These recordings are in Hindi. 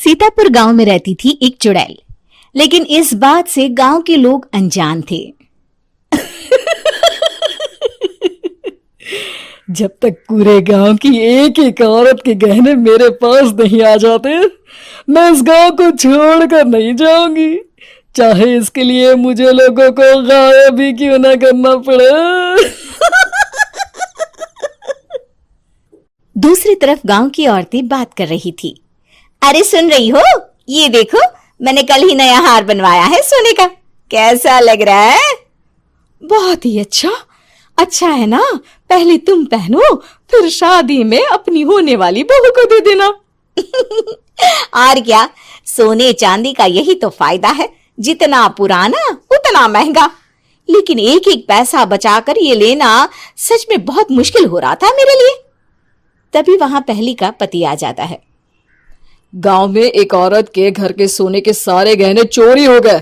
सीतापुर गांव में रहती थी एक चुड़ैल, लेकिन इस बात से गांव के लोग अनजान थे। जब तक पूरे गांव की एक एक औरत के गहने मेरे पास नहीं आ जाते, मैं इस गांव को छोड़कर नहीं जाऊंगी, चाहे इसके लिए मुझे लोगों को गायब भी क्यों ना करना पड़े। दूसरी तरफ गांव की औरतें बात कर रही थी। अरे सुन रही हो, ये देखो, मैंने कल ही नया हार बनवाया है सोने का, कैसा लग रहा है? बहुत ही अच्छा। अच्छा है ना, पहले तुम पहनो, फिर शादी में अपनी होने वाली बहू को दे देना। और क्या, सोने चांदी का यही तो फायदा है, जितना पुराना उतना महंगा। लेकिन एक एक पैसा बचाकर ये लेना सच में बहुत मुश्किल हो रहा था मेरे लिए। तभी वहां पहली का पति आ जाता है। गांव में एक औरत के घर के सोने के सारे गहने चोरी हो गए।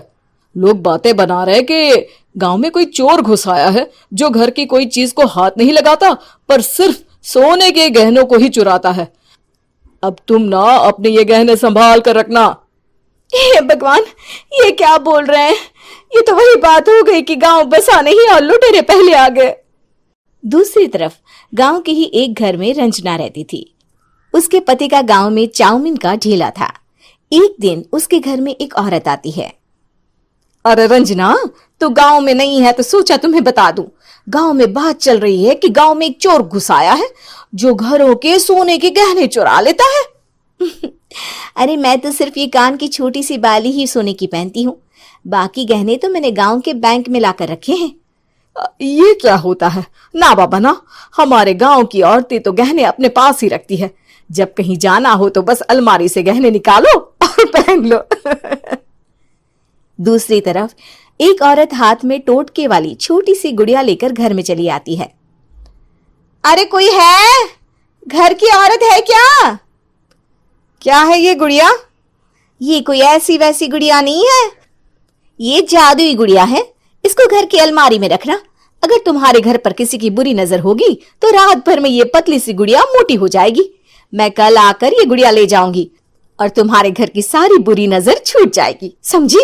लोग बातें बना रहे कि गांव में कोई चोर घुस आया है जो घर की कोई चीज को हाथ नहीं लगाता, पर सिर्फ सोने के गहनों को ही चुराता है। अब तुम ना अपने ये गहने संभाल कर रखना। हे भगवान, ये क्या बोल रहे हैं? ये तो वही बात हो गई कि गांव बसा नहीं और लुटेरे पहले आ गए। दूसरी तरफ गांव के ही एक घर में रंजना रहती थी। उसके पति का गांव में चाउमीन का ठेला था। एक दिन उसके घर में एक औरत आती है। अरे रंजना, तू गांव में नहीं है तो सोचा तुम्हें बता दूं। गांव में बात चल रही है कि गांव में एक चोर घुस आया है जो घरों के सोने के गहने चुरा लेता है। अरे मैं तो सिर्फ ये कान की छोटी सी बाली ही सोने की पहनती हूँ, बाकी गहने तो मैंने गांव के बैंक में लाकर रखे हैं। ये क्या होता है? ना बाबा ना, हमारे गांव की औरतें तो गहने अपने पास ही रखती है। जब कहीं जाना हो तो बस अलमारी से गहने निकालो और पहन लो। दूसरी तरफ एक औरत हाथ में टोटके वाली छोटी सी गुड़िया लेकर घर में चली आती है। अरे कोई है? घर की औरत है क्या? क्या है ये गुड़िया? ये कोई ऐसी वैसी गुड़िया नहीं है, ये जादुई गुड़िया है। इसको घर की अलमारी में रखना। अगर तुम्हारे घर पर किसी की बुरी नजर होगी तो रात भर में ये पतली सी गुड़िया मोटी हो जाएगी। मैं कल आकर ये गुड़िया ले जाऊंगी और तुम्हारे घर की सारी बुरी नजर छूट जाएगी, समझी?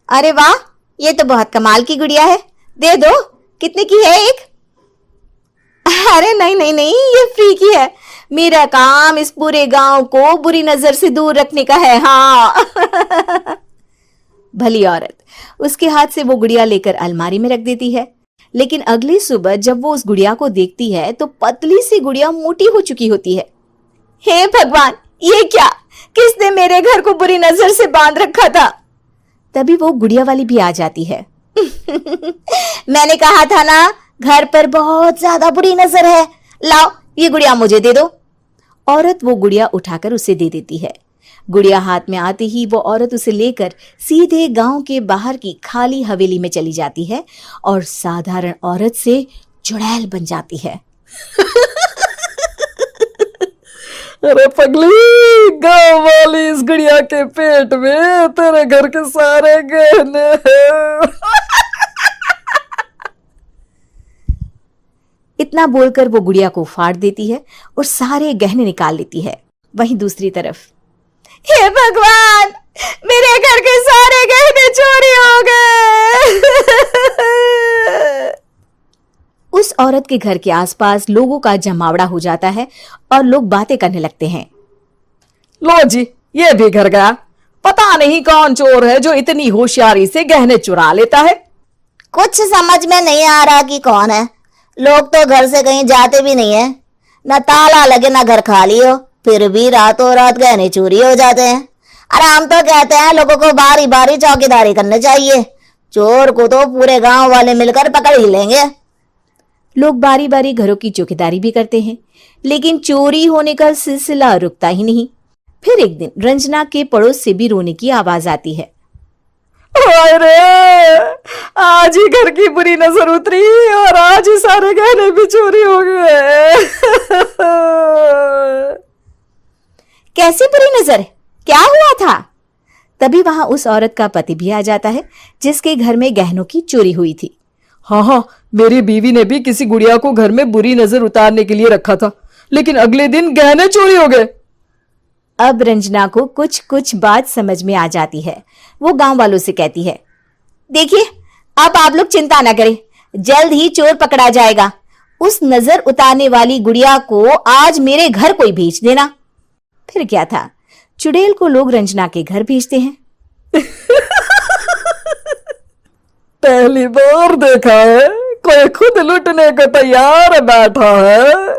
अरे वाह, ये तो बहुत कमाल की गुड़िया है, दे दो। कितने की है एक? अरे नहीं नहीं नहीं, ये फ्री की है। मेरा काम इस पूरे गांव को बुरी नजर से दूर रखने का है। हाँ। भली औरत उसके हाथ से वो गुड़िया लेकर अलमारी में रख देती है। लेकिन अगली सुबह जब वो उस गुड़िया को देखती है तो पतली सी गुड़िया मोटी हो चुकी होती है। हे भगवान, ये क्या? किसने मेरे घर को बुरी नजर से बांध रखा था? तभी वो गुड़िया वाली भी आ जाती है। मैंने कहा था ना, घर पर बहुत ज्यादा बुरी नजर है। लाओ, ये गुड़िया मुझे दे दो। औरत वो गुड़िया उठाकर उसे दे देती है। गुड़िया हाथ में आते ही वो औरत उसे लेकर सीधे गांव के बाहर की खाली हवेली में चली जाती है और साधारण औरत से चुड़ैल बन जाती है। अरे पगली, गांव वाली इस गुड़िया के पेट में तेरे घर के सारे गहने हैं। इतना बोलकर वो गुड़िया को फाड़ देती है और सारे गहने निकाल लेती है। वहीं दूसरी तरफ, हे भगवान, मेरे घर के सारे गहने चोरी हो गए। उस औरत के घर के आसपास लोगों का जमावड़ा हो जाता है और लोग बातें करने लगते हैं। लो जी, ये भी घर गया। पता नहीं कौन चोर है जो इतनी होशियारी से गहने चुरा लेता है। कुछ समझ में नहीं आ रहा कि कौन है। लोग तो घर से कहीं जाते भी नहीं है, न ताला लगे न घर खाली हो, फिर भी रातों रात गहने चोरी हो जाते हैं। अरे हम तो कहते हैं लोगों को बारी बारी चौकीदारी करनी चाहिए, चोर को तो पूरे गांव वाले मिलकर पकड़ ही लेंगे। लोग बारी बारी घरों की चौकीदारी भी करते हैं, लेकिन चोरी होने का सिलसिला रुकता ही नहीं। फिर एक दिन रंजना के पड़ोस से भी रोने की आवाज आती है। अरे आज ही घर की बुरी नजर उतरी और आज ही सारे गहने भी चोरी हो गए। कैसी बुरी नजर? क्या हुआ था? तभी वहां उस औरत का पति भी आ जाता है जिसके घर में गहनों की चोरी हुई थी। हाँ, मेरी बीवी ने भी किसी गुड़िया को घर में बुरी नजर उतारने के लिए रखा था, लेकिन अगले दिन गहने चोरी हो गए। अब रंजना को कुछ कुछ बात समझ में आ जाती है। वो गांव वालों से कहती है, देखिए अब आप लोग चिंता ना करें, जल्द ही चोर पकड़ा जाएगा। उस नजर उतारने वाली गुड़िया को आज मेरे घर कोई भेज देना। फिर क्या था, चुड़ैल को लोग रंजना के घर भेजते हैं। पहली बार देखा है कोई खुद लुटने को तैयार बैठा है।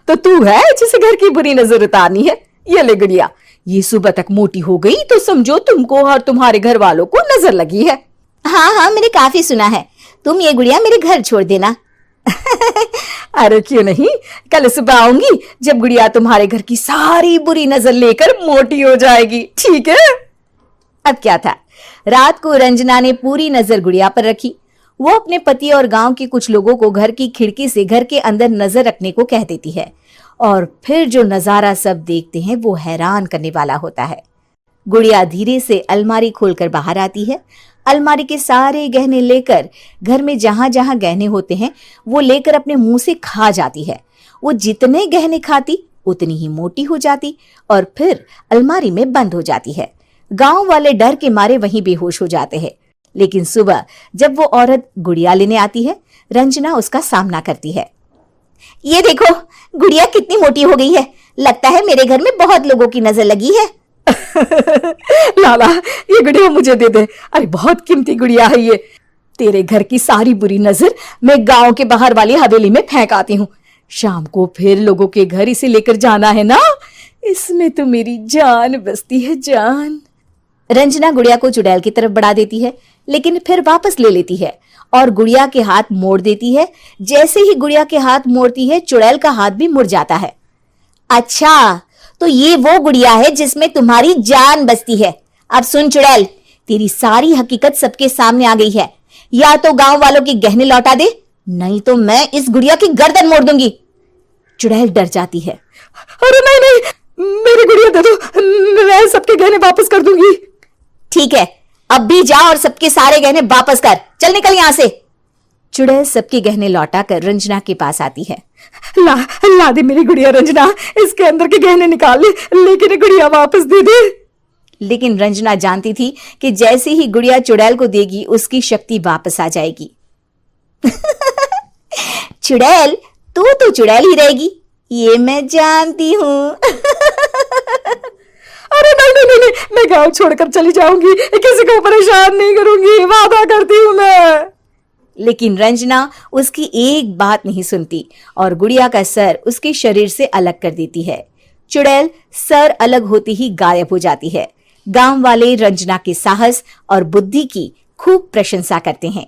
तो तू है जिसे घर की बुरी नजर उतारनी है? ये ले गुड़िया, ये सुबह तक मोटी हो गई तो समझो तुमको और तुम्हारे घर वालों को नजर लगी है। हाँ हाँ, मैंने काफी सुना है। तुम ये गुड़िया मेरे घर छोड़ देना। अरे क्यों नहीं, कल सुबह आऊंगी जब गुड़िया तुम्हारे घर की सारी बुरी नजर लेकर मोटी हो जाएगी, ठीक है? अब क्या था, रात को रंजना ने पूरी नजर गुड़िया पर रखी। वो अपने पति और गांव के कुछ लोगों को घर की खिड़की से घर के अंदर नजर रखने को कह देती है, और फिर जो नजारा सब देखते हैं वो हैरान करने वाला होता है। गुड़िया धीरे से अलमारी खोलकर बाहर आती है। अलमारी के सारे गहने लेकर घर में जहां जहां गहने होते हैं वो लेकर अपने मुंह से खा जाती है। वो जितने गहने खाती उतनी ही मोटी हो जाती और फिर अलमारी में बंद हो जाती है। गांव वाले डर के मारे वहीं बेहोश हो जाते हैं। लेकिन सुबह जब वो औरत गुड़िया लेने आती है, रंजना उसका सामना करती है। ये देखो, गुड़िया कितनी मोटी हो गई है। लगता है मेरे घर में बहुत लोगों की नजर लगी है। लाला, ये गुड़िया मुझे दे दे। अरे बहुत कीमती गुड़िया है ये। तेरे घर की सारी बुरी नजर मैं गांव के बाहर वाली हवेली में फेंक आती हूँ। शाम को फिर लोगों के घर इसे लेकर जाना है ना। इसमें तो मेरी जान बसती है, जान। रंजना गुड़िया को चुड़ैल की तरफ बढ़ा देती है, लेकिन फिर वापस ले लेती है और गुड़िया के हाथ मोड़ देती है। जैसे ही गुड़िया के हाथ मोड़ती है, चुड़ैल का हाथ भी मुड़ जाता है। अच्छा, तो ये वो गुड़िया है जिसमें तुम्हारी जान बसती है। अब सुन चुड़ैल, तेरी सारी हकीकत सबके सामने आ गई है। या तो गांव वालों के गहने लौटा दे, नहीं तो मैं इस गुड़िया की गर्दन मोड़ दूंगी। चुड़ैल डर जाती है। अरे नहीं नहीं, मेरी गुड़िया दे दो, मैं सबके गहने वापस कर दूंगी। ठीक है, अब भी जा और सबके सारे गहने वापस कर। चल निकल यहां से। चुड़ैल सबके गहने लौटाकर रंजना के पास आती है। ला दे मेरी गुड़िया रंजना, इसके अंदर के गहने निकाल ले, लेकिन गुड़िया वापस दे दे। लेकिन रंजना जानती थी कि जैसे ही गुड़िया चुड़ैल को देगी उसकी शक्ति वापस आ जाएगी। चुड़ैल, तू तो चुड़ैल ही रहेगी, ये मैं जानती हूँ। अरे नहीं नहीं नहीं, मैं गांव छोड़कर चली जाऊंगी, किसी को परेशान नहीं करूंगी, वादा करती हूँ मैं। लेकिन रंजना उसकी एक बात नहीं सुनती और गुड़िया का सर उसके शरीर से अलग कर देती है। चुड़ैल सर अलग होती ही गायब हो जाती है। गांव वाले रंजना के साहस और बुद्धि की खूब प्रशंसा करते हैं।